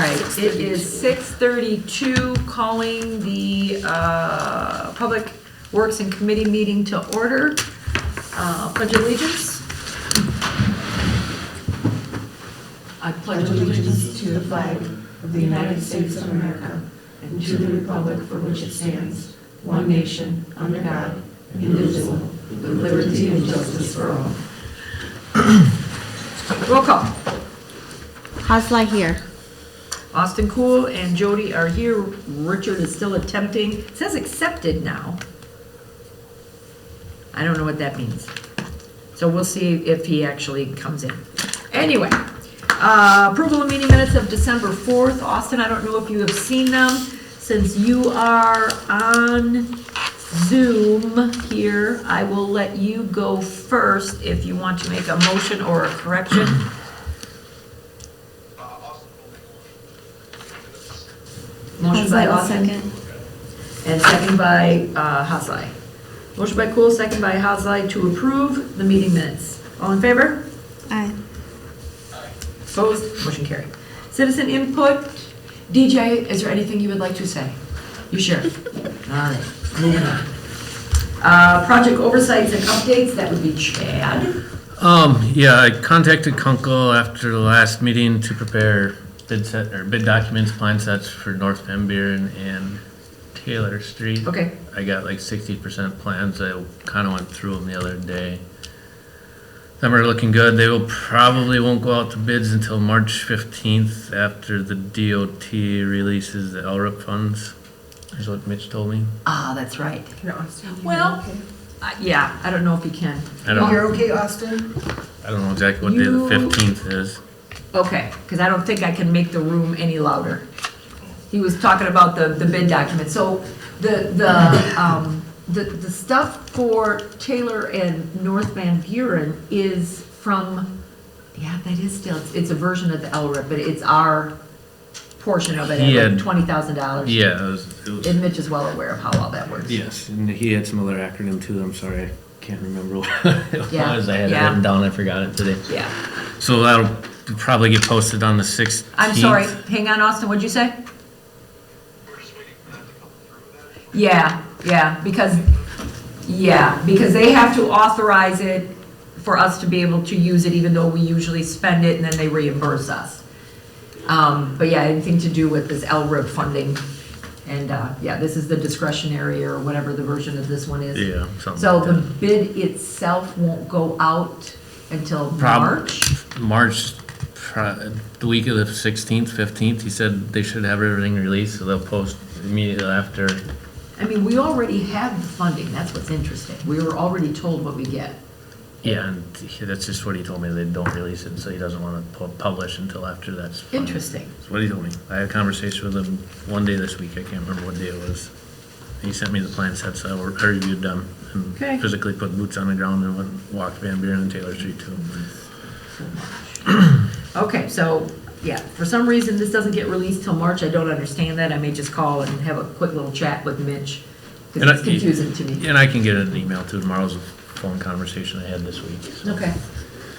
right, it is 6:32, calling the Public Works and Committee meeting to order. Pledge of allegiance. I pledge allegiance to the flag of the United States of America and to the republic for which it stands, one nation, under God, indivisible, with liberty and justice for all. Roll call. Hasla here. Austin Cool and Jody are here. Richard is still attempting. It says accepted now. I don't know what that means. So we'll see if he actually comes in. Anyway, approval of meeting minutes of December 4th. Austin, I don't know if you have seen them. Since you are on Zoom here, I will let you go first if you want to make a motion or a correction. Motion by Austin. And second by Haslai. Motion by Cool, second by Haslai to approve the meeting minutes. All in favor? Aye. Opposed? Motion carried. Citizen input. DJ, is there anything you would like to say? You sure? All right, moving on. Project oversights and updates, that would be Chad. Yeah, I contacted Kunkel after the last meeting to prepare bid documents, plan sets for North Van Buren and Taylor Street. Okay. I got like 60% plans. I kind of went through them the other day. Some are looking good. They probably won't go out to bids until March 15th after the DOT releases the LRIP funds, is what Mitch told me. Ah, that's right. Austin, Well, okay. Yeah, I don't know if you can. You're okay, Austin? I don't know exactly what day the 15th is. Okay, because I don't think I can make the room any louder. He was talking about the bid document. So the stuff for Taylor and North Van Buren is from, yeah, that is still, it's a version of the LRIP, but it's our portion of it at like $20,000. Yeah, it was. And Mitch is well aware of how all that works. Yes, and he had some other acronym too. I'm sorry, I can't remember what it Yeah, was. I had it yeah. written down. I forgot it today. Yeah. So that'll probably get posted on the 16th. I'm sorry, hang on, Austin, what'd you say? Yeah, because they have to authorize it for us to be able to use it, even though we usually spend it and then they reimburse us. But yeah, anything to do with this LRIP funding. And yeah, this is the discretionary or whatever the version of this one is. Yeah, something So like the that. bid itself won't go out until March? The week of the 16th, 15th, he said they should have everything released, so they'll post immediately after. I mean, we already have the funding, that's what's interesting. We were already told what we get. Yeah, and that's just what he told me. They don't release it, so he doesn't want to publish until after that's funded. Interesting. That's what he told me. I had a conversation with him one day this week. I can't remember what day it was. He sent me the plan sets, so I reviewed them and Okay. physically put boots on the ground and walked Van Buren and Taylor Street too. Okay, so, yeah, for some reason, this doesn't get released till March. I don't understand that. I may just call and have a quick little chat with Mitch, because it's confusing to me. And I can get an email too. Tomorrow's a phone conversation I had this week. So. Okay.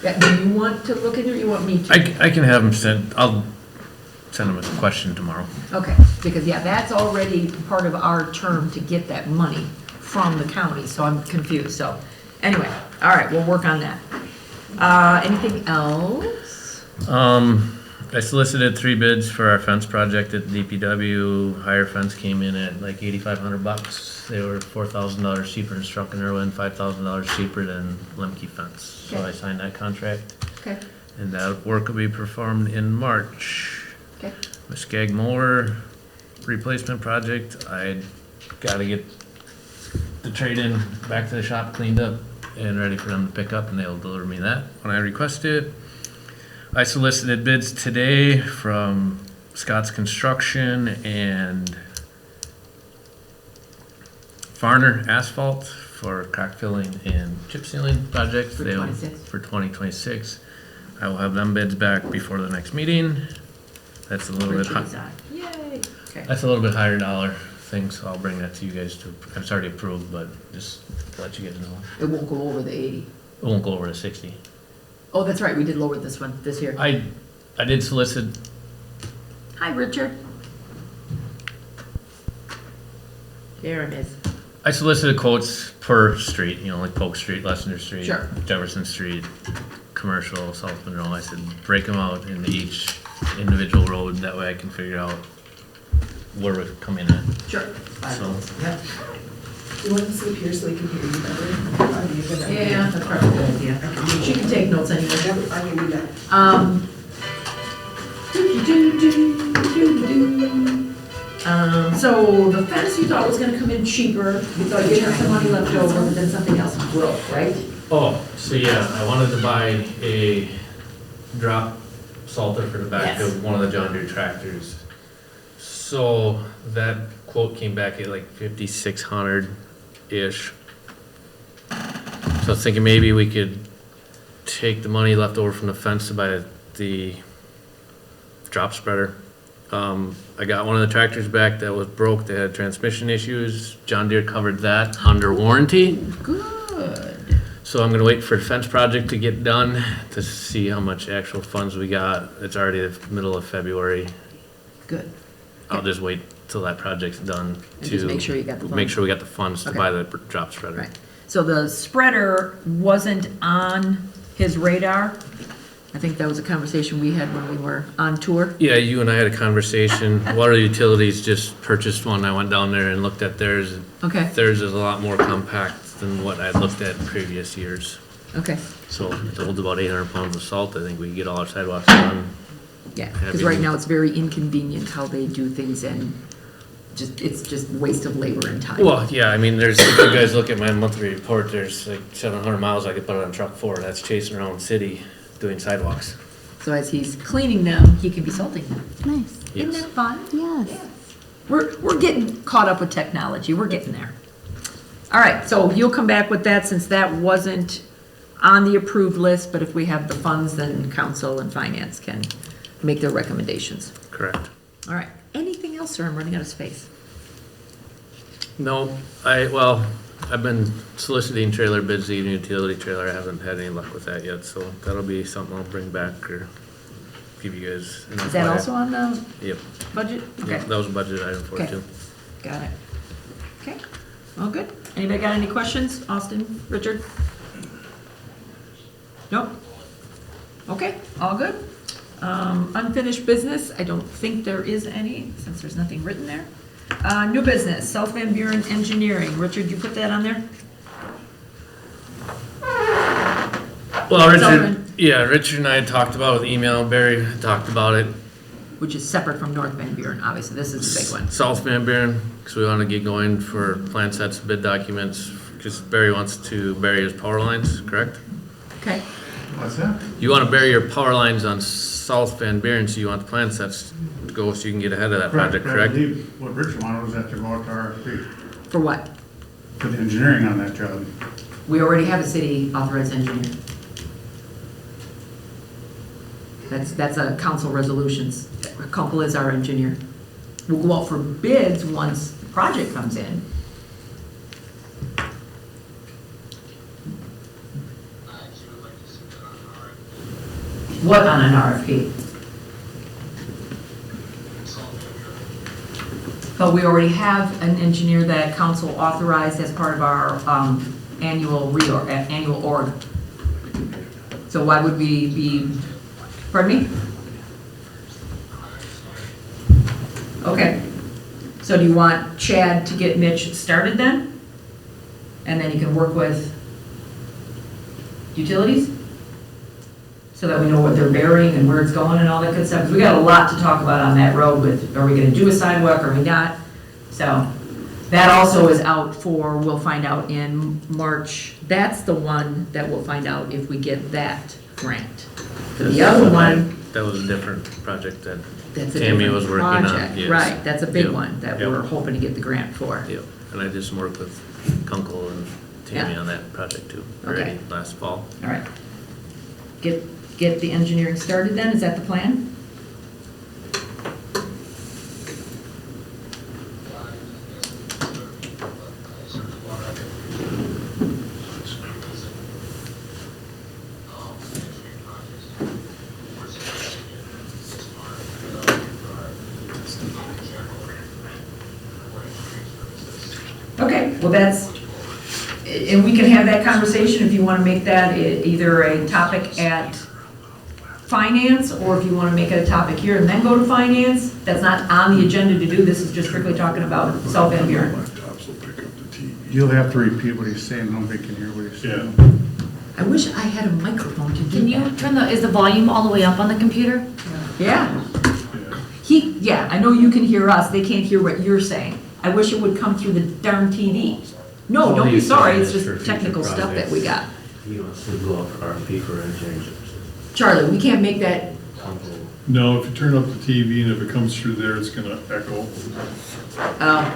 Yeah, do you want to look into it, or you want me to? I can have him send, I'll send him a question tomorrow. Okay, because, yeah, that's already part of our term to get that money from the county, so I'm confused. So, anyway, all right, we'll work on that. Anything else? I solicited 3 bids for our fence project at DPW. Higher fence came in at like $8,500. They were $4,000 cheaper than Struckenrow and $5,000 cheaper than Lemke fence. So Okay. I signed that contract. Okay, And that work will be performed in March. okay, Muskeg Mower replacement project. I gotta get the trade-in back to the shop cleaned up and ready for them to pick up, and they'll deliver me that when I request it. I solicited bids today from Scott's Construction and Farner Asphalt for crack filling and chip sealing projects. For 26. For 2026. I will have them bids back before the next meeting. That's a little bit Richard's high. on. Yay, okay. That's a little bit higher dollar thing, so I'll bring that to you guys too. It's already approved, but just to let you guys know. It won't go over the 80. It won't go over to 60. Oh, that's right, we did lower this one, this year. I did solicit Hi, Richard. There it is. I solicited quotes per street, you know, like Polk Street, Lessender Street, Sure. Jefferson Street, commercial, South Monroe. I said, break them out into each individual road, that way I can figure out where we're coming in. Sure. So, Yep. Do you want to sit here so we can hear you better? Or do you have that? Yeah, that's probably a good idea. She can take notes anyway. Yep, I can do that. So the fence you thought was gonna come in cheaper, you thought you'd have some money left over, but then something else broke, right? oh, so yeah, I wanted to buy a drop salter for the back Yes. of one of the John Deere tractors. So that quote came back at like 5,600-ish. So I was thinking maybe we could take the money left over from the fence to buy the drop spreader. I got one of the tractors back that was broke, that had transmission issues. John Deere covered that under warranty. Good. So I'm gonna wait for the fence project to get done to see how much actual funds we got. It's already the middle of February. Good. I'll just wait till that project's done And just to make sure you got the make funds. sure we got the funds to Okay. buy the drop spreader. Right. So the spreader wasn't on his radar. I think that was a conversation we had when we were on tour. Yeah, you and I had a conversation. Water Utilities just purchased one. I went down there and looked at theirs. Okay, Theirs is a lot more compact than what I looked at in previous years. okay. So it holds about 800 pounds of salt. I think we can get all our sidewalks done. Yeah, because right now it's very inconvenient how they do things and it's just waste of labor and time. Well, yeah, I mean, if you guys look at my monthly report, there's like 700 miles I could put on truck 4. That's chasing around city doing sidewalks. So as he's cleaning them, he can be salting them. Nice. Isn't Yes. that fun? Yes. We're getting caught up with technology. We're getting there. All right, so you'll come back with that since that wasn't on the approved list, but if we have the funds, then council and finance can make their recommendations. Correct. All right, anything else, sir? I'm running out of space. No, I've been soliciting trailer bids, even utility trailer. I haven't had any luck with that yet, so that'll be something I'll bring back or give you guys. Is that also on the Yep. budget? Yep, Okay, that was a budget item for it Okay. too. got it. Okay, all good. Anybody got any questions? Austin, Richard? Nope? Okay, all good. Unfinished business, I don't think there is any, since there's nothing written there. New business, South Van Buren Engineering. Richard, you put that on there? Well, Sullivan. Richard and I had talked about it with email. Barry had talked about it. Which is separate from North Van Buren, obviously. This is the big one. South Van Buren, because we want to get going for plan sets, bid documents, because Barry wants to bury his power lines, correct? Okay, What's that? You want to bury your power lines on South Van Buren, so you want the plan sets to go so you can get ahead of that project, I correct? believe what Richard wanted was that to go out to RFP for what? for the engineering on that job. We already have a city authorized engineer. That's a council resolutions. Council is our engineer. We'll go out for bids once the project comes in. What on an RFP? But we already have an engineer that council authorized as part of our annual org. So why would we be, pardon me? Okay, so do you want Chad to get Mitch started then? And then he can work with utilities? So that we know what they're burying and where it's going and all that good stuff. 'Cause we got a lot to talk about on that road with, are we gonna do a sidewalk, or are we not? So, that also is out for, we'll find out in March. That's the one that we'll find out if we get that grant. The other one, That was a different project that, that's a Tammy different was working on, project. yes. Right, that's a big Yep, one that yep. we're hoping to get the grant for. yep, and I did some work with Kunkel and Tammy Yeah. on that project too, Okay. already last fall. All right. Get the engineering started then, is that the plan? well, that's, and we can have that conversation if you want to make that either a topic at finance, or if you want to make it a topic here and then go to finance. That's not on the agenda to do, this is just strictly talking about South Van Buren. Laptops will pick up the TV. You'll have to repeat what he's saying, nobody can hear what he's saying. I wish I had a microphone to do Can you that. turn is the volume all the way up on the computer? Yeah, Yeah. I know you can hear us, they can't hear what you're saying. I wish it would come through the darn TV. No, All don't be he's sorry, saying it's is just for future technical stuff that we got. He wants to go out for RFP for engineering services. Charlie, we can't make that, No, if you turn up the TV and if it comes through there, it's gonna echo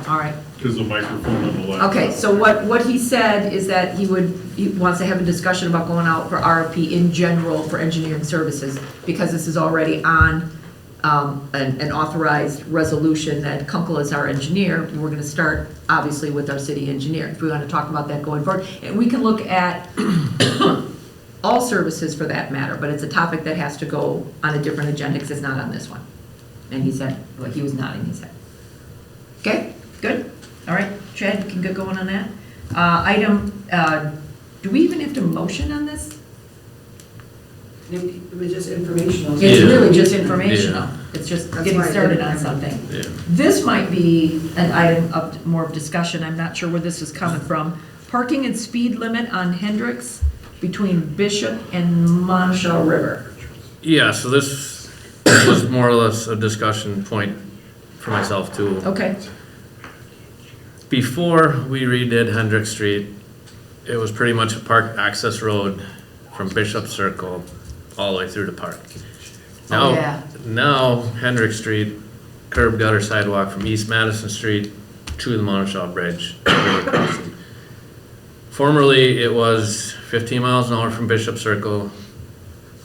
all right. because the microphone on the laptop. Okay, so what he said is that he wants to have a discussion about going out for RFP in general for engineering services, because this is already on an authorized resolution that Kunkel is our engineer. We're gonna start, obviously, with our city engineer, if we wanna talk about that going forward. And we can look at all services for that matter, but it's a topic that has to go on a different agenda, because it's not on this one. And he said, like, he was nodding his head. Okay, good, all right, Chad, you can get going on that. Do we even have to motion on this? It was just informational. It's Yeah. really just informational, Yeah. it's just That's getting why I started didn't on have it. something. Yeah. This might be an item of more of discussion, I'm not sure where this is coming from. Parking and speed limit on Hendricks between Bishop and Manuesha River. Yeah, so this was more or less a discussion point for myself too. Okay, Before we redid Hendricks Street, it was pretty much a park access road from Bishop Circle all the way through the park. Oh, yeah. Now Hendricks Street, curb gutter sidewalk from East Madison Street to the Manuesha Bridge. River crossing. Formerly, it was 15 miles an hour from Bishop Circle,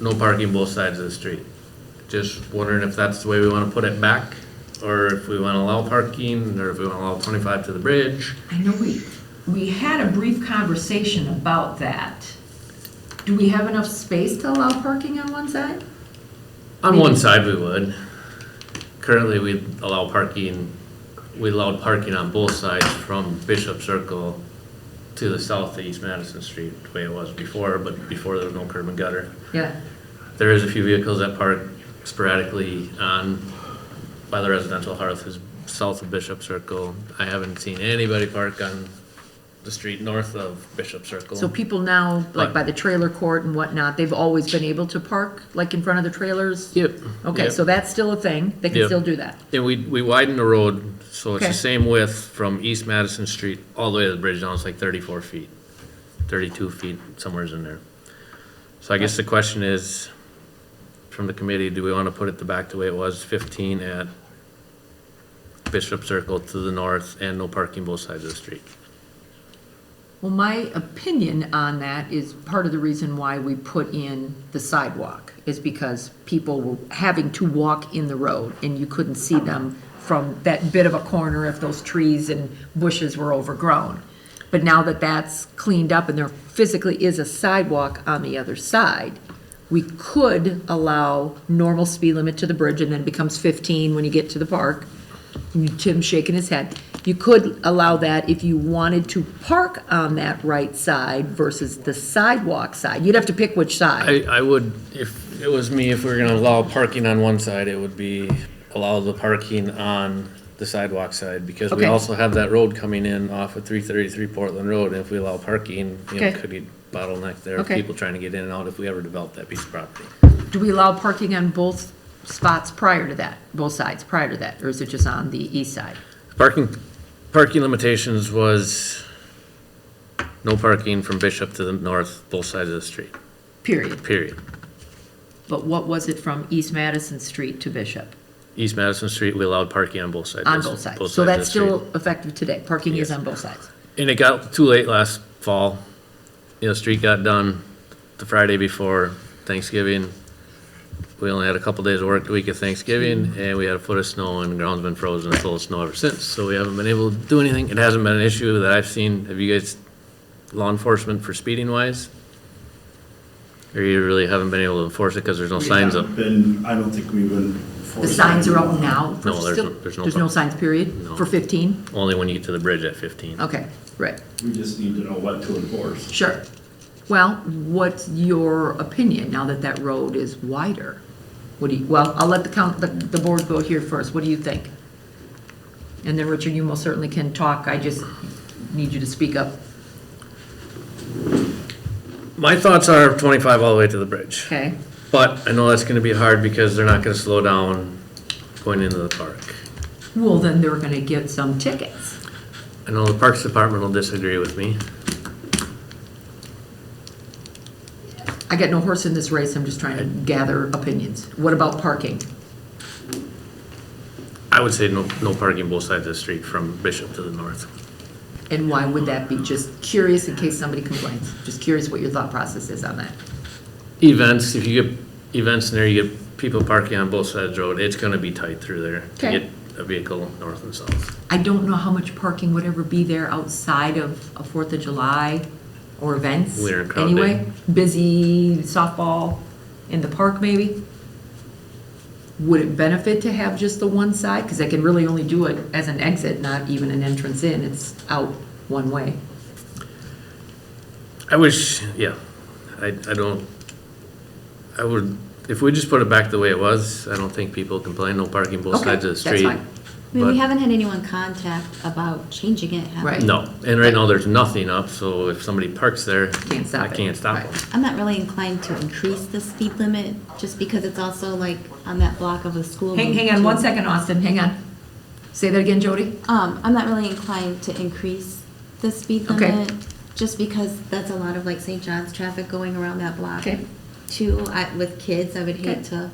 no parking both sides of the street. Just wondering if that's the way we want to put it back, or if we want to allow parking, or if we want to allow 25 to the bridge. I know we had a brief conversation about that. Do we have enough space to allow parking on one side? On one side, we would. Currently, we allowed parking on both sides from Bishop Circle to the south of East Madison Street, the way it was before, but before there was no curb and gutter. Yeah, There is a few vehicles that park sporadically on, by the residential hearth, is south of Bishop Circle. I haven't seen anybody park on the street north of Bishop Circle. so people now, like by the trailer court and whatnot, they've always been able to park, like in front of the trailers? Yep. Okay, yep. so that's still a thing, they can Yep. still do that? And we widened the road, so it's Okay. the same width from East Madison Street all the way to the bridge down. It's like 34 feet, 32 feet, somewhere's in there. So I guess the question is, from the committee, do we want to put it back the way it was, 15 at Bishop Circle to the north and no parking both sides of the street? Well, my opinion on that is part of the reason why we put in the sidewalk is because people were having to walk in the road and you couldn't see them from that bit of a corner if those trees and bushes were overgrown. But now that that's cleaned up and there physically is a sidewalk on the other side, we could allow normal speed limit to the bridge, and then it becomes 15 when you get to the park. Tim's shaking his head. You could allow that if you wanted to park on that right side versus the sidewalk side. You'd have to pick which side. I would, if it was me, if we were gonna allow parking on one side, it would be allow the parking on the sidewalk side, because we Okay. also have that road coming in off of 333 Portland Road, and if we allow parking, you know, Okay. could be bottleneck there, of Okay. people trying to get in and out if we ever develop that piece of property. Do we allow parking on both spots prior to that, both sides prior to that, or is it just on the east side? Parking limitations was no parking from Bishop to the north, both sides of the street, Period. period. But what was it from East Madison Street to Bishop? East Madison Street, we allowed parking on both sides. On of the- both sides. both So sides of that's the street. still effective today. Parking is Yes. on both sides. And it got too late last fall. You know, street got done the Friday before Thanksgiving. We only had a couple days of work the week of Thanksgiving, and we had a foot of snow, and the ground's been frozen and full of snow ever since. So we haven't been able to do anything. It hasn't been an issue that I've seen. Have you guys, law enforcement for speeding wise? Or you really haven't been able to enforce it because there's no signs up? I don't think we've been. The signs are up now? for No, there's still- no- there's no There's no problem. signs, period, No. for 15? Only when you get to the bridge at 15. Okay, right, We just need to know what to enforce. sure. Well, what's your opinion now that that road is wider? What do you, well, I'll let the board go here first. What do you think? And then, Richard, you most certainly can talk. I just need you to speak up. My thoughts are 25 all the way to the bridge. Okay? But I know that's gonna be hard because they're not gonna slow down going into the park. Well, then they're gonna get some tickets. I know the Parks Department will disagree with me. I got no horse in this race. I'm just trying to gather opinions. What about parking? I would say no parking both sides of the street from Bishop to the north. And why would that be? Just curious in case somebody complains. Just curious what your thought process is on that. Events, if you get events in there, you get people parking on both sides of the road, it's gonna be tight through there to Okay. get a vehicle north and south. I don't know how much parking would ever be there outside of a 4th of July or events. Winter and crowd Anyway, busy softball in the park maybe. Would it benefit to have just the one side? Because I can really only do it as an exit, not even an entrance in. It's out one way. I wish, yeah, I would, if we just put it back the way it was, I don't think people complain, no parking both Okay, sides of the that's street. fine. I mean, we But- haven't had anyone contact about changing it, have we? Right. No, and right now there's nothing up, so if somebody parks there, Can't stop I it. can't stop Right. them. I'm not really inclined to increase the speed limit, just because it's also like on that block of a school. Hang on one second, Austin, hang on. Say that again, Jody? I'm not really inclined to increase the speed Okay. limit, just because that's a lot of like St. John's traffic going around that block. Okay. Too, with kids, I would Okay. hate to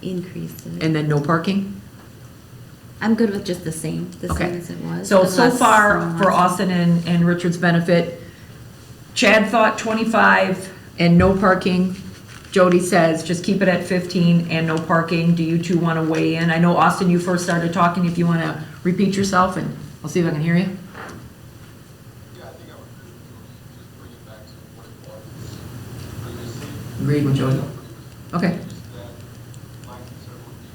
increase it. And then no parking? I'm good with just the same Okay. as it was. So unless far, someone for wants- Austin and Richard's benefit, Chad thought 25 and no parking. Jody says just keep it at 15 and no parking. Do you two want to weigh in? I know, Austin, you first started talking. If you want to repeat yourself, and I'll see if I can hear you. Yeah, I think I would just bring it back to what it was previously. Agreed with Jody. Okay. Just that my concern would be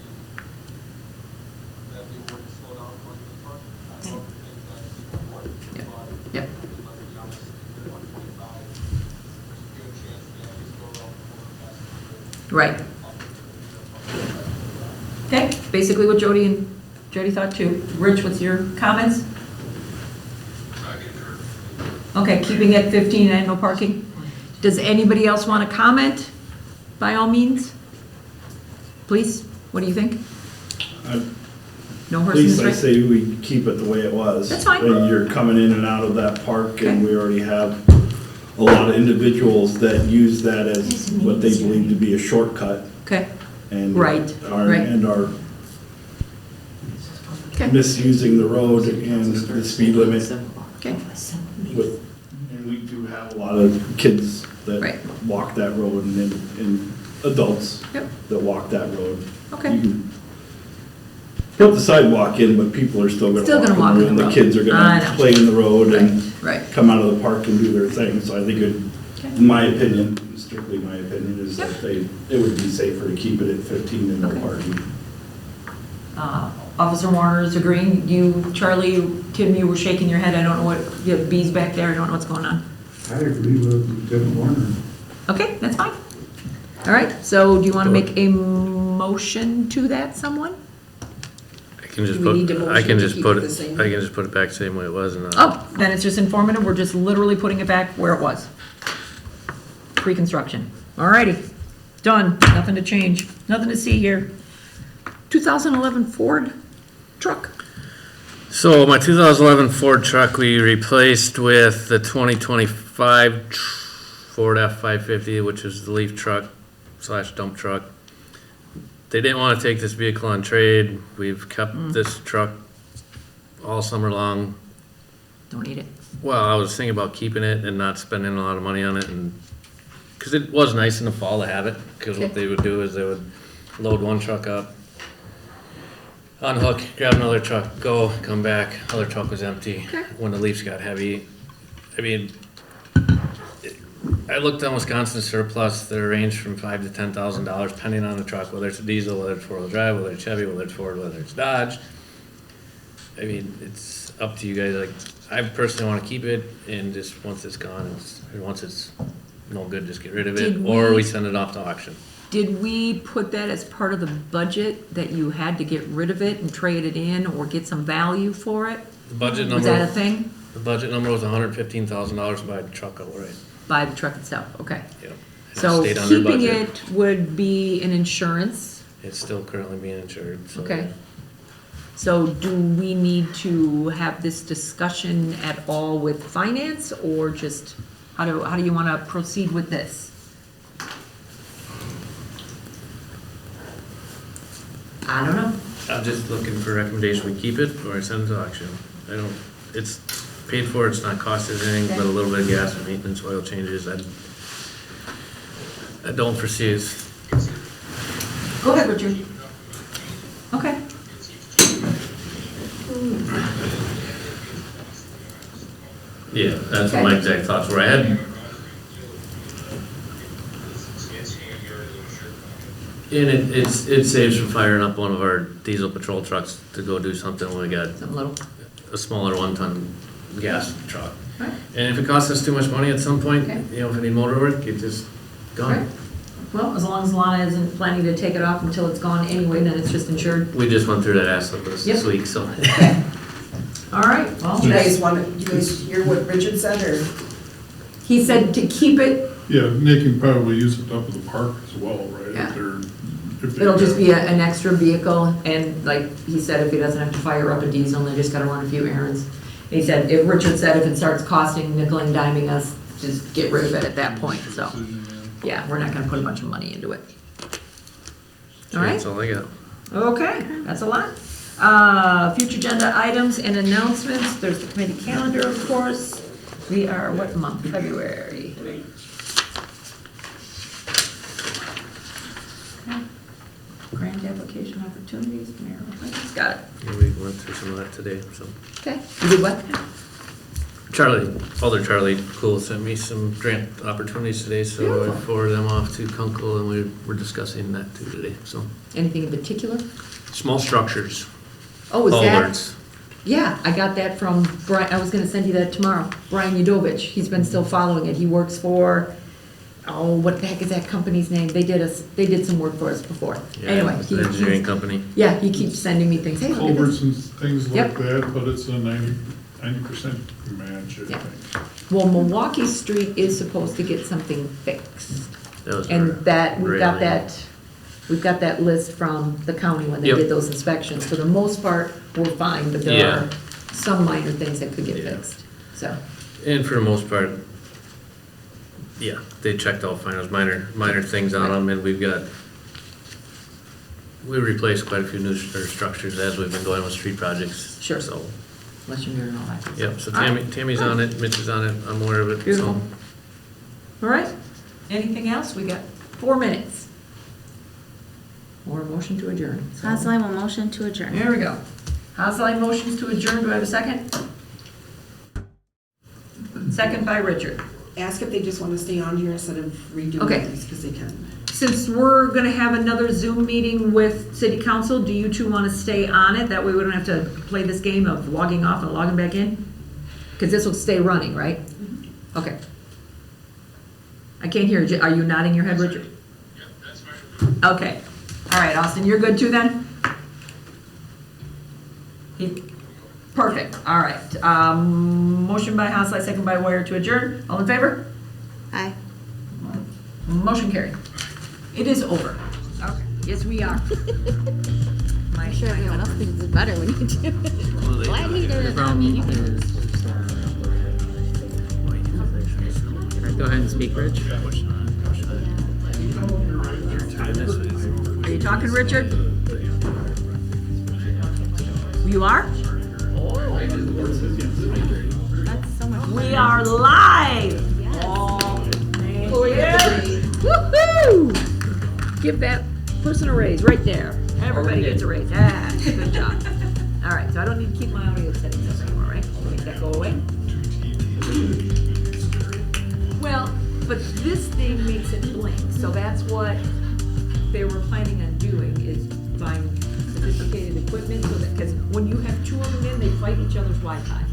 that they wouldn't slow down going to the park. I don't think that's important. Yep. But Yep. let's be honest, if they're 125, there's a good chance they at least go around the corner past the Right. Okay, basically what Jody thought too. Rich, what's your comments? Okay, keeping it 15 and no parking. Does anybody else want to comment? By all means. Please, what do you think? No horse in Please, this I race? say we keep it the way it was. That's fine. And you're coming in and out of that park, and Okay. we already have a lot of individuals that use that as what they believe to be a shortcut, Okay, and Right, are, right. and are okay, misusing the road and the speed limit. okay. With, and we do have a lot of kids that Right. walk that road, and adults Yep. that walk that road. Okay. You can put the sidewalk in, but people are still Still gonna gonna walk walk in in the the road. The kids are I gonna know. play in the road and Right, come out of the park and do their thing, so I think it, Okay. in my opinion, strictly my opinion, is Yep. that it would be safer to keep it at 15 and no Okay. parking. Officer Warner is agreeing. You, Charlie, Tim, you were shaking your head. I don't know what, you have bees back there. I don't know what's going on. I agree with Lieutenant Warner. Okay, that's fine. All right, so do you want to make a motion to that, someone? I can just Do we need put, to I motion can to just keep put it the it, same? I can just put it back the same way it was and, Oh, then it's just informative. We're just literally putting it back where it was. Pre-construction. All righty, done. Nothing to change. Nothing to see here. 2011 Ford truck. So my 2011 Ford truck, we replaced with the 2025 Ford F-550, which is the leaf truck / dump truck. They didn't want to take this vehicle on trade. We've kept this truck all summer long. Don't need it. Well, I was thinking about keeping it and not spending a lot of money on it, and because it was nice in the fall to have it, because what Okay. they would do is they would load one truck up, unhook, grab another truck, go, come back, other truck was empty. Okay. When the leaves got heavy, I mean, I looked on Wisconsin surplus, they range from $5,000 to $10,000 depending on the truck, whether it's a diesel, whether it's four-wheel drive, whether it's Chevy, whether it's Ford, whether it's Dodge. I mean, it's up to you guys, like, I personally wanna keep it, and just once it's gone, once it's no good, just get rid of it, Did or we- we send it off to auction. Did we put that as part of the budget, that you had to get rid of it and trade it in or get some value for it? The budget Was that a number, thing? the budget number was $115,000 to buy the truck outright, By the truck itself, okay. yep. And it So stayed under keeping budget. it would be an insurance, It's still currently being insured, so. okay. So do we need to have this discussion at all with finance, or just, how do you wanna proceed with this? I don't know. I'm just looking for a recommendation, we keep it or I send it to auction. I don't, it's paid for, it's not costing anything but a little bit of gas and maintenance, oil changes. I don't foresee it. Go ahead, Richard. Okay. Yeah, that's what my exact thoughts were. I had. And it saves from firing up one of our diesel patrol trucks to go do something when we got Something little. a smaller 1-ton gas truck. Right. And if it costs us too much money at some point, Okay. you know, if it need motor work, it just Right. gone. Well, as long as Lana isn't planning to take it off until it's gone anyway, then it's just insured. We just went through that ass this Yep. week, so. All right, well, Do you guys hear what Richard said, or? he said to keep it, Yeah, they can probably use it up at the park as well, right? Yeah. If they it'll just have- be an extra vehicle, and like he said, if he doesn't have to fire up a diesel, they just gotta run a few errands. And he said, if Richard said if it starts costing nickel and diming us, just get rid of it at that point, so. Yeah, we're not gonna put a bunch of money into it. All right? That's all I got. Okay, that's a lot. Future agenda items and announcements, there's the committee calendar, of course. We are, what month, February? Okay. Grant application opportunities, Mayor, got it. Yeah, we went through some of that today, so. Okay, you did what? Alder Charlie Cool sent me some grant opportunities today, so I Beautiful. forwarded them off to Kunkel, and we were discussing that too today, so. Anything in particular? Small structures, Oh, is that? culverts. Yeah, I got that from Brian, I was gonna send you that tomorrow. Brian Udovich, he's been still following it. He works for, oh, what the heck is that company's name? They did some work for us before. Yeah, Anyway, it's an engineering company. yeah, he keeps sending me things. Hey, look at Culverts this. and things Yep. like that, but it's a 90% match, I Yeah. think. Well, Milwaukee Street is supposed to get something fixed. That was And our that, railing. we've got that list from the county when they Yep. did those inspections. For the most part, we're fine, but there Yeah. are some minor things that could get Yeah. fixed, so. And for the most part, yeah, they checked all fine, those minor things on them, and we replaced quite a few new structures as we've been going with street projects. Sure. So, Unless you're doing all that. yep, so All right. Tammy's on it, Mitch is on it, I'm aware of it, Beautiful. so. All right, anything else? We got 4 minutes. Or a motion to adjourn. So- Haslem will motion to adjourn. There we go. Haslai motions to adjourn, do I have a second? Second by Richard. Ask if they just want to stay on here instead of redoing Okay. these, because they can. Since we're gonna have another Zoom meeting with city council, do you two wanna stay on it? That way we don't have to play this game of logging off and logging back in? Because this will stay running, right? Okay. I can't hear you. Are you nodding your head, Richard? Yep, that's fine. Okay. All right, Austin, you're good too then? Perfect, all right. Motion by Haslai, second by Ware to adjourn. All in favor? Aye. Motion carried. It is over. Okay. Yes, we are. I'm sure everyone else thinks it's better when you do it. Glad he did it, not me. You can- Go ahead and speak, Rich. Are you talking, Richard? You are? That's so much. We are live! Oh, yeah! Woo-hoo! Give that person a raise right there. Everybody gets a raise. Ah, good job. All right, so I don't need to keep my audio settings up anymore, right? Make that go away. Well, but this thing makes it blink, so that's what they were planning on doing, is buying sophisticated equipment, so that, because when you have two of them in, they fight each other's Wi-Fi.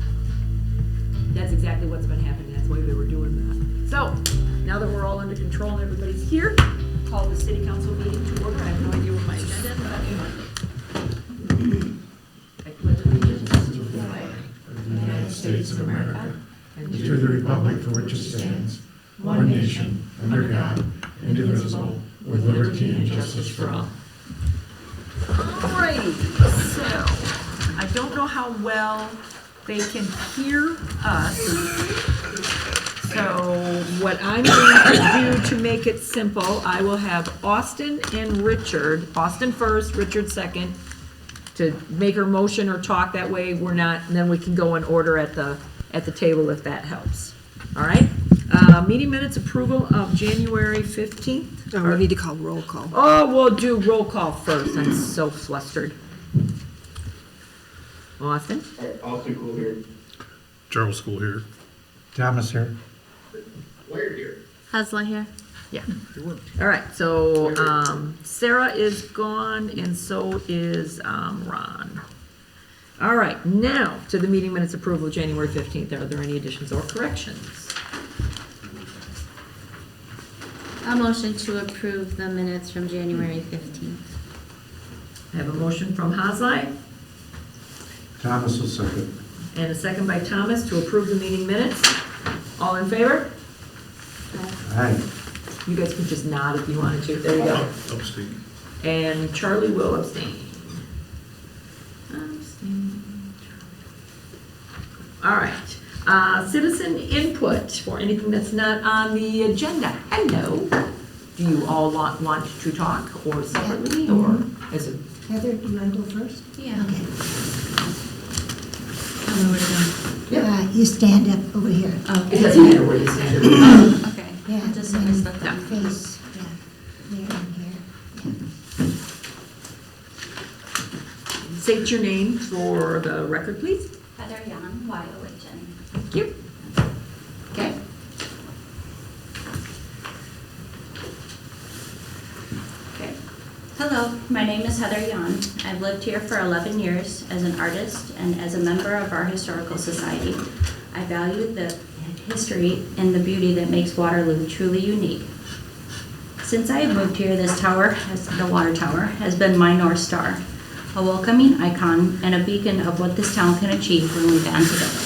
That's exactly what's been happening, that's why they were doing that. So, now that we're all under control and everybody's here, call the city council meeting to order. I have no idea what my agenda is, but I pledge allegiance to the flag of the United States of America and to the republic for which it stands, one nation, under God, indivisible, with liberty and justice for all. Alrighty, so, I don't know how well they can hear us. So, what I'm going to do to make it simple, I will have Austin and Richard, Austin first, Richard second, to make her motion or talk, that way we're not, and then we can go in order at the table if that helps. Alright? Meeting minutes approval of January 15th. Oh, we need to call roll call. Oh, we'll do roll call first. I'm so flustered. Austin? Austin Cool here. Charles School here. Thomas here. Husla here. Yeah. All right, so Sarah is gone and so is Ron. All right, now to the meeting minutes approval of January 15th. Are there any additions or corrections? A motion to approve the minutes from January 15th. I have a motion from Haslai Thomas will second. and a second by Thomas to approve the meeting minutes. All in favor? Aye. You guys can just nod if you wanted to. There you go. Upstate. And Charlie will abstain. All right. Citizen input for anything that's not on the agenda. Hello. Do you all want to talk or separately or as a? Heather, do you want to go first? Yeah. Okay. Tell me where to go. You stand up over here. It doesn't matter where you stand. Okay. Yeah. Just and miss then the thumb. Face, yeah, there and here. State your name for the record, please. Heather Young, Y-O-H-N. Thank you. Okay. Okay. Hello, my name is Heather Young. I've lived here for 11 years as an artist and as a member of our historical society. I value the history and the beauty that makes Waterloo truly unique. Since I have moved here, this tower, the water tower, has been my North Star, a welcoming icon and a beacon of what this town can achieve when we band together.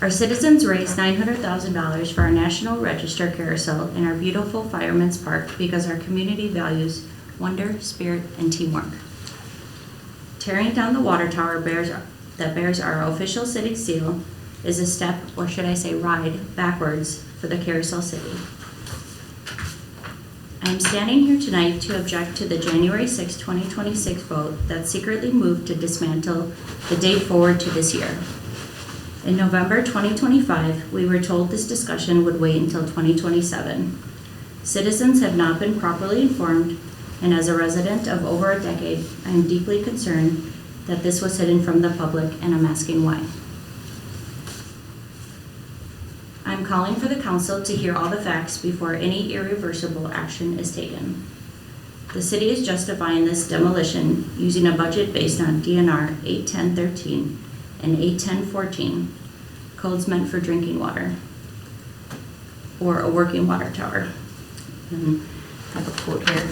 Our citizens raised $900,000 for our National Register carousel in our beautiful Fireman's Park because our community values wonder, spirit, and teamwork. Tearing down the water tower that bears our official city seal is a step, or should I say ride, backwards for the Carousel City. I am standing here tonight to object to the January 6, 2026 vote that secretly moved to dismantle the date forward to this year. In November 2025, we were told this discussion would wait until 2027. Citizens have not been properly informed, and as a resident of over a decade, I am deeply concerned that this was hidden from the public, and I'm asking why. I'm calling for the council to hear all the facts before any irreversible action is taken. The city is justifying this demolition using a budget based on DNR 81013 and 81014, codes meant for drinking water, or a working water tower. And I have a quote here.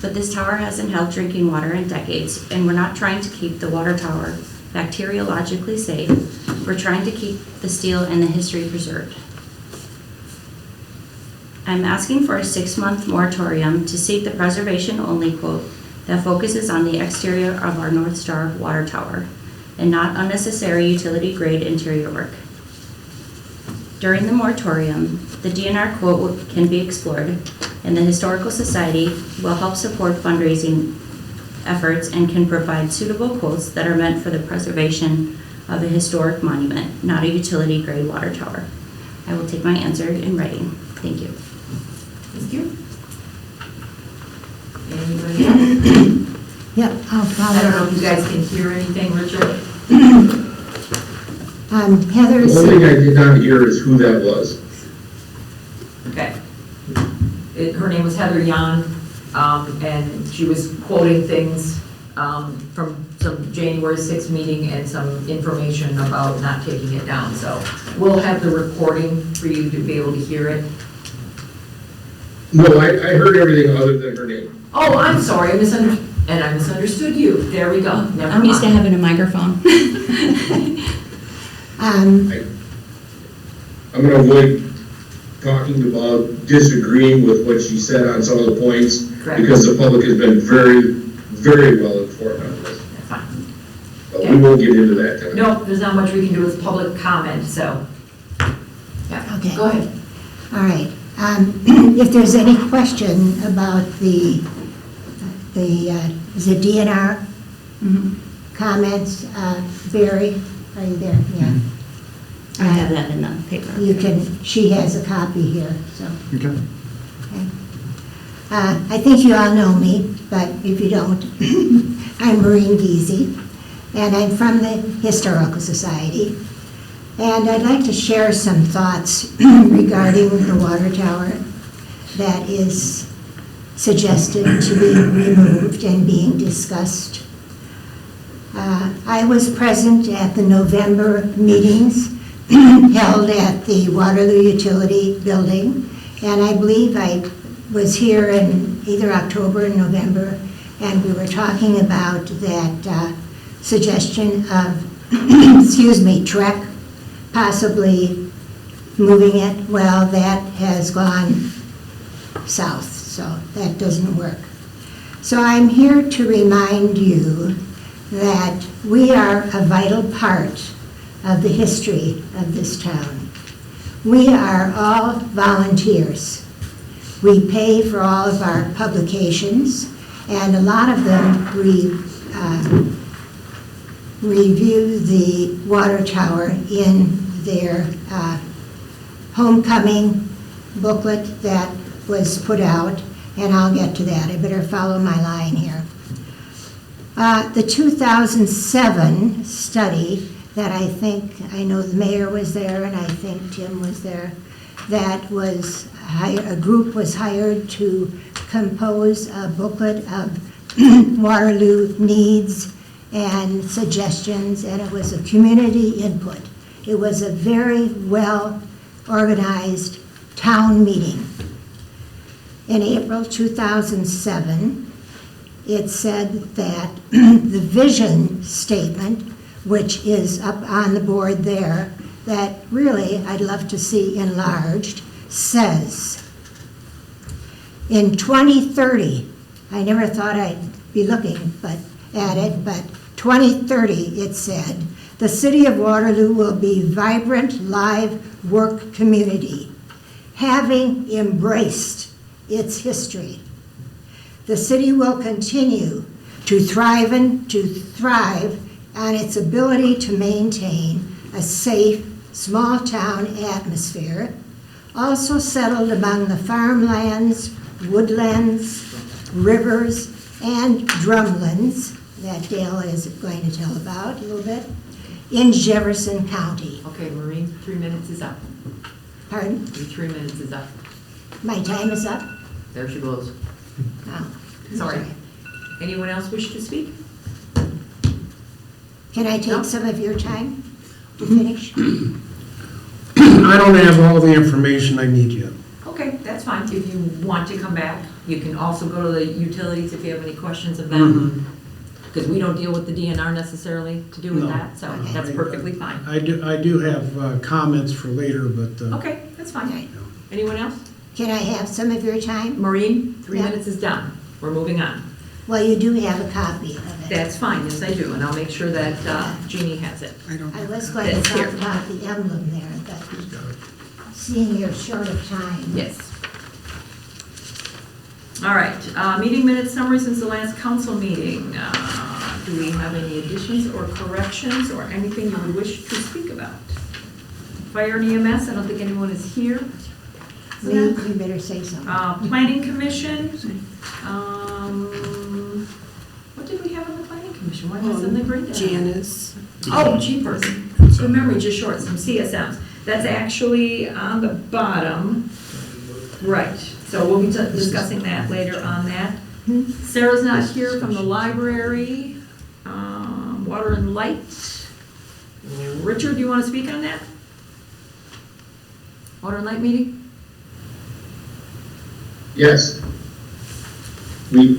But this tower hasn't held drinking water in decades, and we're not trying to keep the water tower bacteriologically safe. We're trying to keep the steel and the history preserved. I'm asking for a 6-month moratorium to seek the preservation-only quote that focuses on the exterior of our North Star water tower and not unnecessary utility-grade interior work. During the moratorium, the DNR quote can be explored, and the Historical Society will help support fundraising efforts and can provide suitable quotes that are meant for the preservation of a historic monument, not a utility-grade water tower. I will take my answer in writing. Thank you. Thank you. Anybody else? Yep, I'll follow. I don't know if you guys can hear anything, Richard. Heather The only thing I did not hear is who that was. Okay. Her name was Heather Yan, and she was quoting things from some January 6th meeting and some information about not taking it down. So we'll have the recording for you to be able to hear it. No, I heard everything other than her name. Oh, I'm sorry, I misunderstood you. There we go. Never I'm used to mind. having a microphone. I'm gonna avoid talking about disagreeing with what she said on some of the points, Correct. because the public has been very, very well informed on this. That's fine. But we won't get into that tonight. No, there's not much we can do with public comment, so. Yeah, Okay. go ahead. All right. If there's any question about the is it DNR comments, Barry, are you there? Yeah. I have that in the paper. You can, she has a copy here, so. Okay. Okay. I think you all know me, but if you don't, I'm Maureen Giese, and I'm from the Historical Society. And I'd like to share some thoughts regarding the water tower that is suggested to be removed and being discussed. I was present at the November meetings held at the Waterloo Utility Building, and I believe I was here in either October or November, and we were talking about that suggestion of, excuse me, Trek possibly moving it. Well, that has gone south, so that doesn't work. So I'm here to remind you that we are a vital part of the history of this town. We are all volunteers. We pay for all of our publications, and a lot of them review the water tower in their homecoming booklet that was put out, and I'll get to that. I better follow my line here. The 2007 study that I know the mayor was there and I think Tim was there, that was a group was hired to compose a booklet of Waterloo needs and suggestions, and it was a community input. It was a very well organized town meeting. In April 2007, it said that the vision statement, which is up on the board there, that really I'd love to see enlarged, says, in 2030, I never thought I'd be looking at it, but 2030, it said, the city of Waterloo will be vibrant, live work community, having embraced its history. The city will continue to thrive on its ability to maintain a safe, small-town atmosphere, also settled among the farmlands, woodlands, rivers, and drumlins that Dale is going to tell about a little bit, in Jefferson County. Okay, Maureen, 3 minutes is up. Pardon? Your 3 minutes is up. My time is up? There she goes. Oh, Sorry. Anyone else wish to speak? Can I No. take some of your time to finish? I don't have all the information I need yet. Okay, that's fine. If you want to come back, you can also go to the utilities if you have any questions of them. Because we don't deal with the DNR necessarily to do with No. that, so that's perfectly fine. I do have comments for later, but Okay, that's fine. Anyone else? Can I have some of your time? Maureen, 3 Yeah. minutes is done. We're moving on. Well, you do have a copy of it. That's fine, yes I do, and I'll make sure that Jeannie has it. I was going to That's talk here. about the emblem there, but seeing you're short of time. Yes. All right, meeting minutes summary since the last council meeting. Do we have any additions or corrections or anything you would wish to speak about? Fire and EMS, I don't think anyone is here. Lee, you better say something. Planning Commission, what did we have on the Planning Commission? What was in the green? Janice. Oh, jeepers. The memory just short, some CSMs. That's actually on the bottom. Right, so we'll be discussing that later on that. Sarah's not here from the library. Water and light. Richard, do you want to speak on that? Water and light meeting? Yes. We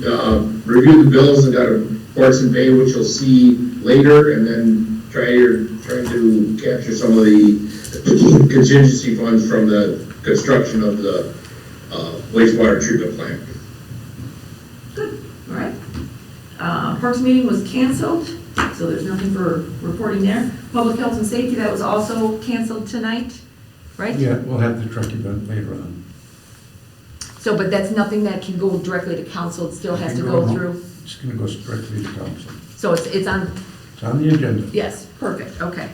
reviewed the bills and got a Portzen Pay, which you'll see later, and then trying to capture some of the contingency funds from the construction of the wastewater treatment plant. Good, all right. Parks meeting was canceled, so there's nothing for reporting there. Public health and safety, that was also canceled tonight, right? Yeah, we'll have the truck event later on. So, but that's nothing that can go directly to council, it still has to go through? It's gonna go directly to council. So it's on, It's on the agenda. yes, perfect, okay.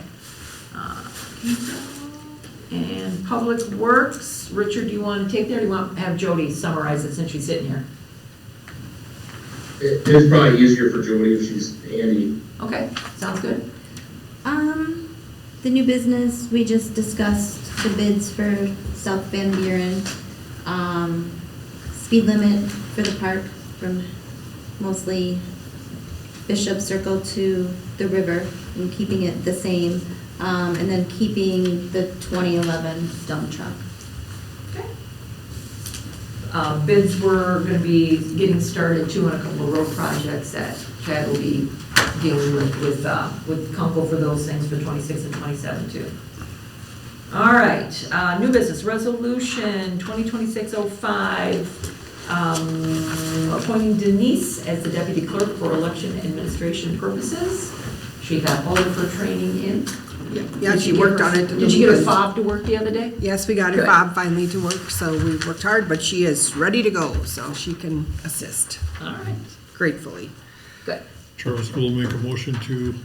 And Public Works, Richard, do you want to take that, or do you want to have Jody summarize it since she's sitting here? It's probably easier for Jody if she's handy. Okay, sounds good. The new business, we just discussed the bids for South Van Buren. Speed limit for the park from mostly Bishop Circle to the river, and keeping it the same, and then keeping the 2011 dump truck. Okay. Bids were going to be getting started too on a couple of road projects that Chad will be dealing with Kunkel for those things for 26 and 27 too. All right, new business, resolution 2026-05, appointing Denise as the deputy clerk for election administration purposes. She got all of her training in. Yeah, she worked on it. Did you get her fob to work the other day? Yes, we got her Good. fob finally to work, so we worked hard, but she is ready to go, so she can assist All right, gratefully. good. Charles will make a motion to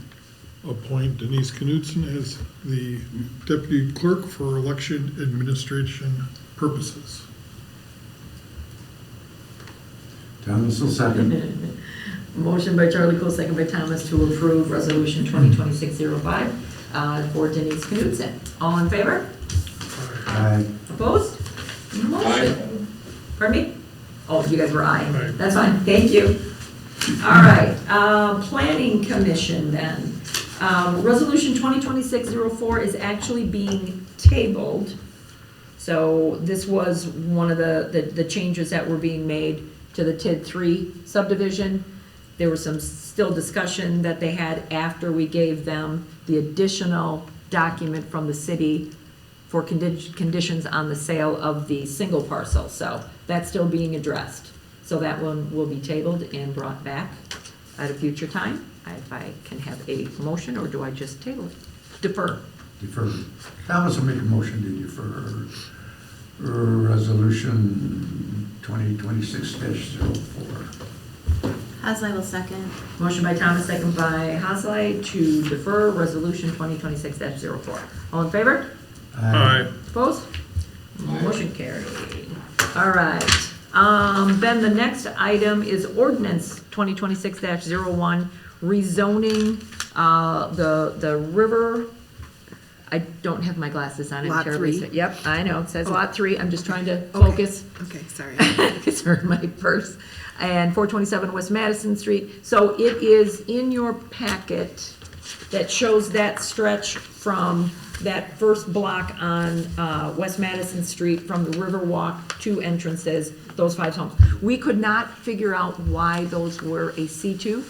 appoint Denise Knudsen as the deputy clerk for election administration purposes. Thomas will second. Motion by Charlie Cool, second by Thomas to approve resolution 2026-05 for Denise Knudsen. All in favor? Aye. Opposed? Motion. Pardon me? Oh, you guys were aye. Aye. That's fine, thank you. All right, planning commission then. Resolution 2026-04 is actually being tabled. So this was one of the changes that were being made to the TID 3 subdivision. There was some still discussion that they had after we gave them the additional document from the city for conditions on the sale of the single parcel. So that's still being addressed. So that one will be tabled and brought back at a future time. If I can have a motion, or do I just table it? Defer. Defer. Thomas will make a motion to defer resolution 2026-04. Hasley will second. Motion by Thomas, second by Hasley to defer resolution 2026-04. All in favor? Aye. Opposed? Motion carried. All right. Then the next item is ordinance 2026-01, rezoning the river. I don't have my glasses on. I'm Lot terribly 3. Yep, I know. It says Oh. lot 3. I'm just trying to Okay. focus. Okay, sorry. It's hurt my purse. And 427 West Madison Street. So it is in your packet that shows that stretch from that first block on West Madison Street from the Riverwalk, 2 entrances, those 5 homes. We could not figure out why those were a C2,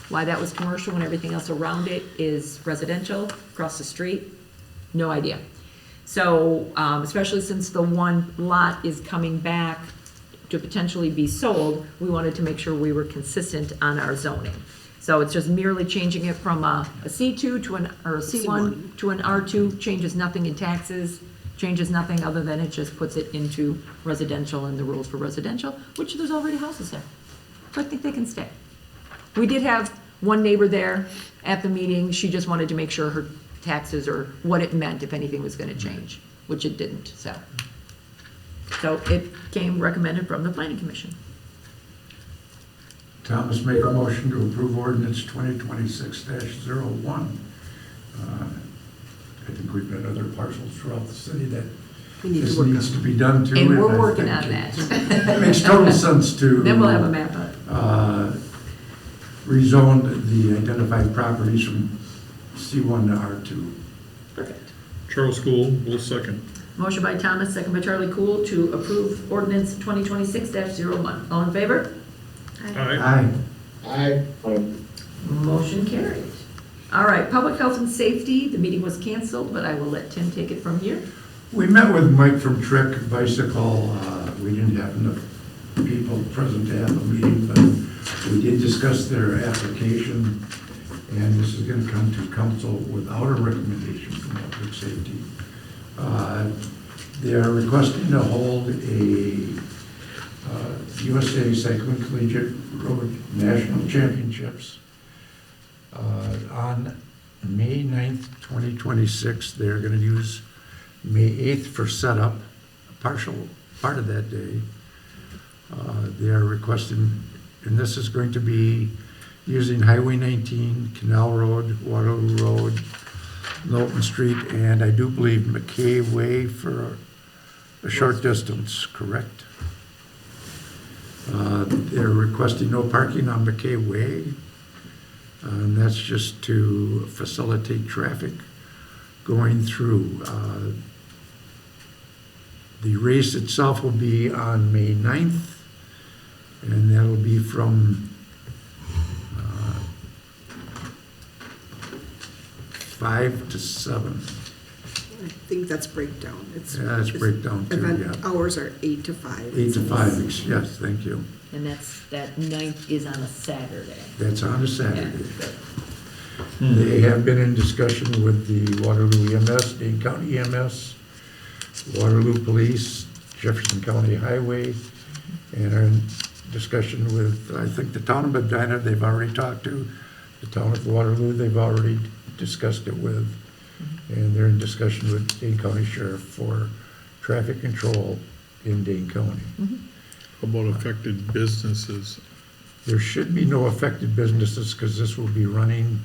why that was commercial and everything else around it is residential across the street. No idea. So, especially since the one lot is coming back to potentially be sold, we wanted to make sure we were consistent on our zoning. So it's just merely changing it from a C2 to or a C1 to an R2, changes nothing in taxes, changes nothing other than it just puts it into residential and the rules for residential, which there's already houses there. So I think they can stay. We did have one neighbor there at the meeting. She just wanted to make sure her taxes or what it meant if anything was gonna change, which it didn't, so. So it came recommended from the planning commission. Thomas make a motion to approve ordinance 2026-01, I think we've got other parcels throughout the city that We need this to work on. needs to be done to. And we're I working think on that. It makes total sense to. Then we'll have a map up. Rezone the identified properties from C1 to R2. Perfect. Charles Cool will second. Motion by Thomas, second by Charlie Cool to approve ordinance 2026-01. All in favor? Aye. Aye. Motion carried. All right, public health and safety, the meeting was canceled, but I will let Tim take it from here. We met with Mike from Trek Bicycle. We didn't have enough people present to have a meeting, but we did discuss their application, and this is going to come to council without a recommendation from public safety. They are requesting to hold a USA Cycling Collegiate Road National Championships on May 9th, 2026. They're going to use May 8th for setup, a partial part of that day. They are requesting, and this is going to be using Highway 19, Canal Road, Waterloo Road, Knowlton Street, and I do believe McKay Way for a short distance, correct? They're requesting no parking on McKay Way, and that's just to facilitate traffic going through. The race itself will be on May 9th, and that'll be from 5 to 7. I think that's breakdown. Yeah, that's breakdown too, Event yeah. hours are 8 to 5. 8 to 5, yes, thank you. And that 9th is on a Saturday. That's on a Saturday. Yeah. They have been in discussion with the Waterloo EMS, Dane County EMS, Waterloo Police, Jefferson County Highway, and are in discussion with, I think, the town of Medina, they've already talked to, the town of Waterloo, they've already discussed it with, and they're in discussion with Dane County Sheriff for traffic control in Dane County. How about affected businesses? There should be no affected businesses because this will be running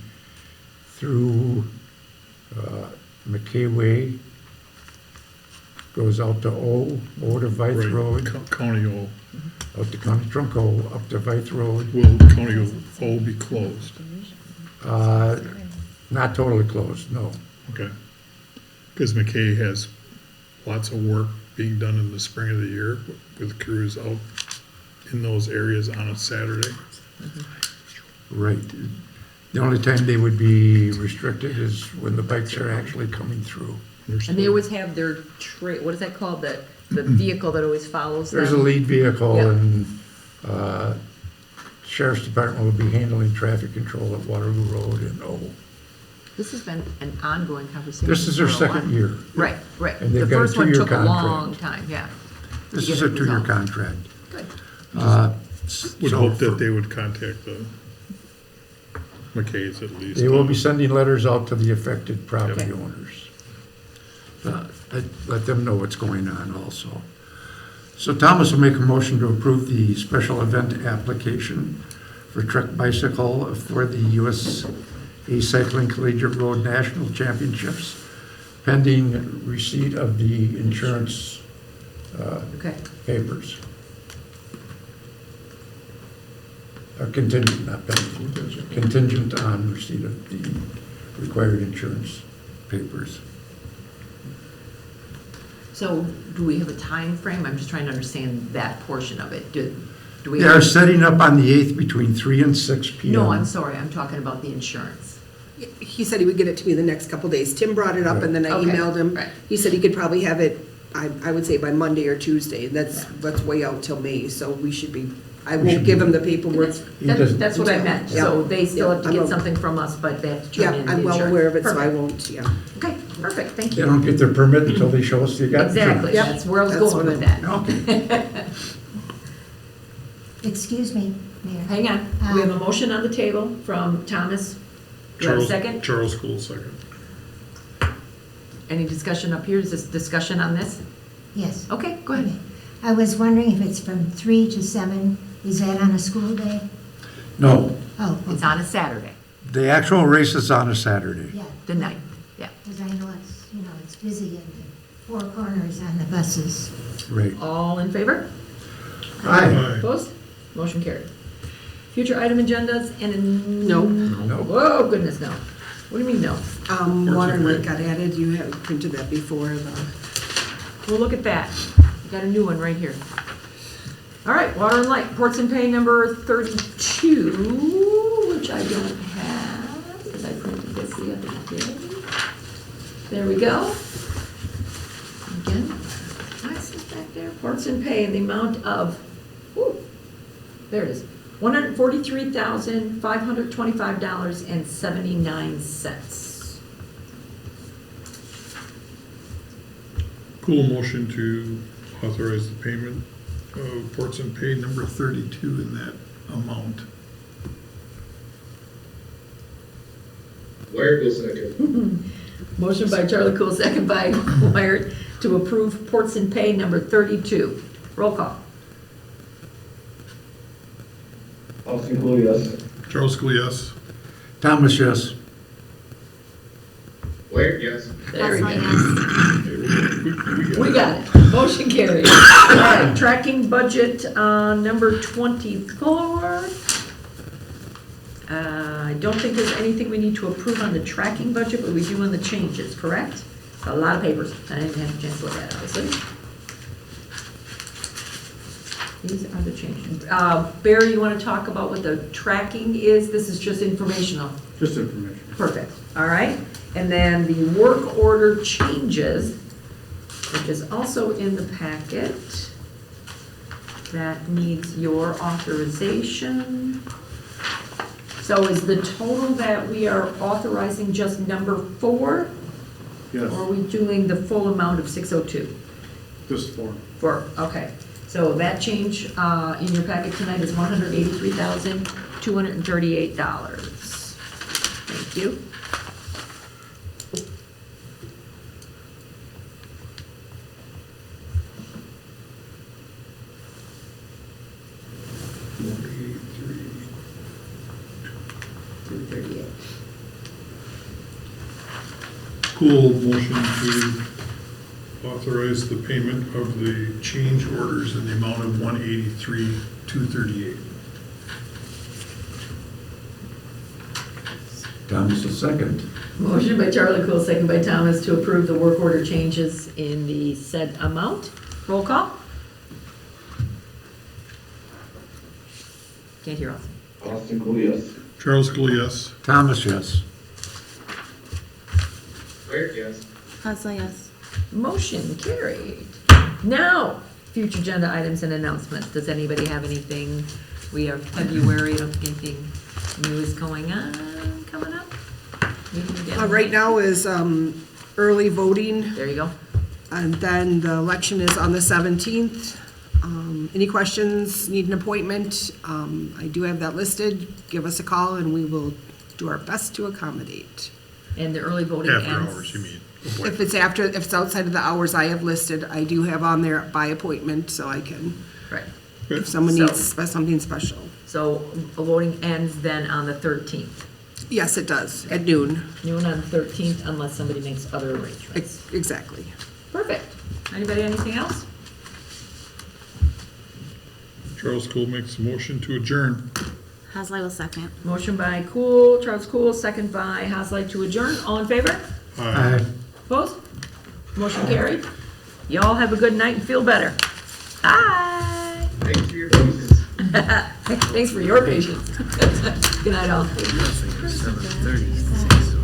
through McKay Way, goes out to O to Vythe Right, Road, County O. out to County Trunk O, up to Vythe Road. Will County O be closed? Not totally closed, no. Okay. Because McKay has lots of work being done in the spring of the year with crews out in those areas on a Saturday. Right. The only time they would be restricted is when the bikes are actually coming through. And they always have their what is that called, the vehicle that always follows them? There's a lead vehicle, Yep. and Sheriff's Department will be handling traffic control at Waterloo Road and O. This has been an ongoing conversation. This is their for a second while. year. Right, right. And they've The got a first one 2-year took a long contract. time, yeah. This to is get a it 2-year resolved. contract. Good. Would So hope that for- they would contact the McKays at least. They will be sending letters out to the affected property Okay. owners. Let them know what's going on also. So Thomas will make a motion to approve the special event application for Trek Bicycle for the USA Cycling Collegiate Road National Championships pending receipt of the insurance Okay. papers. Contingent, not pending, contingent on receipt of the required insurance papers. So do we have a time frame? I'm just trying to understand that portion of it. Do we? They are setting up on the 8th between 3 and 6 p.m. No, I'm sorry, I'm talking about the insurance. He said he would get it to me the next couple days. Tim brought it up and then I Okay, emailed him. right. He said he could probably have it, I would say by Monday or Tuesday. That's way out till May, so we should be, I We won't should give be- him the paperwork. That's what I meant. So they still have to Yeah, get I'm- something from us, but they have to Yeah, turn in the I'm insurance. well aware of it, so I Perfect. won't, yeah. Okay, perfect, thank They you. don't get their permit until they show us they got Exactly, insurance. that's where I was That's going what with I- that. Okay. Excuse me, Mayor. Hang on, we have a motion on the table from Thomas. Do you have a second? Charles Cool, second. Any discussion up here? Is this discussion on this? Yes. Okay, go ahead. Okay. I was wondering if it's from 3 to 7, is that on a school day? No, Oh, It's on a Saturday, the actual race is on a Saturday. yeah. the 9th. Yeah. Because I know it's, it's busy in the four corners on the buses. Right. All in favor? Aye. Opposed? Motion carried. Future item agendas and. No. No. Whoa, goodness, no. What do you mean, no? Water and Lake got added, you have printed that before the, Well, look at that. We got a new one right here. All right, Water and Light, Portzen Pay number 32, which I don't have, because I printed this the other day. There we go. Again, why is this back there? Portzen Pay in the amount of, whoo, there it is, $143,525.79. Cool motion to authorize the payment of Portzen Pay number 32 in that amount. Wire goes second. Motion by Charlie Cool, second by Wired, to approve Portzen Pay number 32. Roll call. Austin Cool, yes. Charles School, yes. Thomas, yes. Wire, yes. There we That's go. We got it. Motion carried. All right, tracking budget, number 24. I don't think there's anything we need to approve on the tracking budget, but we do on the changes, correct? A lot of papers. I didn't have a chance to look at it, obviously. These are the changes. Barry, you want to talk about what the tracking is? This is just informational. Just information. Perfect, all right. And then the work order changes, which is also in the packet. That needs your authorization. So is the total that we are authorizing just number 4? Yes, Or are we doing the full amount of 602? just for. 4, okay. So that change in your packet tonight is $183,238. Thank you. Cool motion to authorize the payment of the change orders in the amount of $183,238. Thomas, a second. Motion by Charlie Cool, second by Thomas, to approve the work order changes in the said amount. Roll call. Can't hear us. Austin Cool, yes. Charles School, yes. Thomas, yes. Wire, yes. Hasley, yes. Motion carried. Now, future agenda items and announcements. Does anybody have anything? We are February, I don't think anything new is going on, coming up? right now is early voting, There you go. and then the election is on the 17th. Any questions, need an appointment, I do have that listed. Give us a call and we will do our best to accommodate. And the early voting ends. After hours, you mean? If it's outside of the hours I have listed, I do have on there by appointment, so I can, Right. if someone So- needs something special. So voting ends then on the 13th. Yes, it does, at noon. Noon on the 13th, unless somebody makes other arrangements. Exactly. Perfect. Anybody, anything else? Charles Cool makes a motion to adjourn. Hasley will second. Motion by Cool, Charles Cool, second by Hasley to adjourn. All in favor? Aye. Opposed? Motion carried. Y'all have a good night and feel better. Bye. Thanks for your patience. Thanks for your patience. Good night, all. 7:36.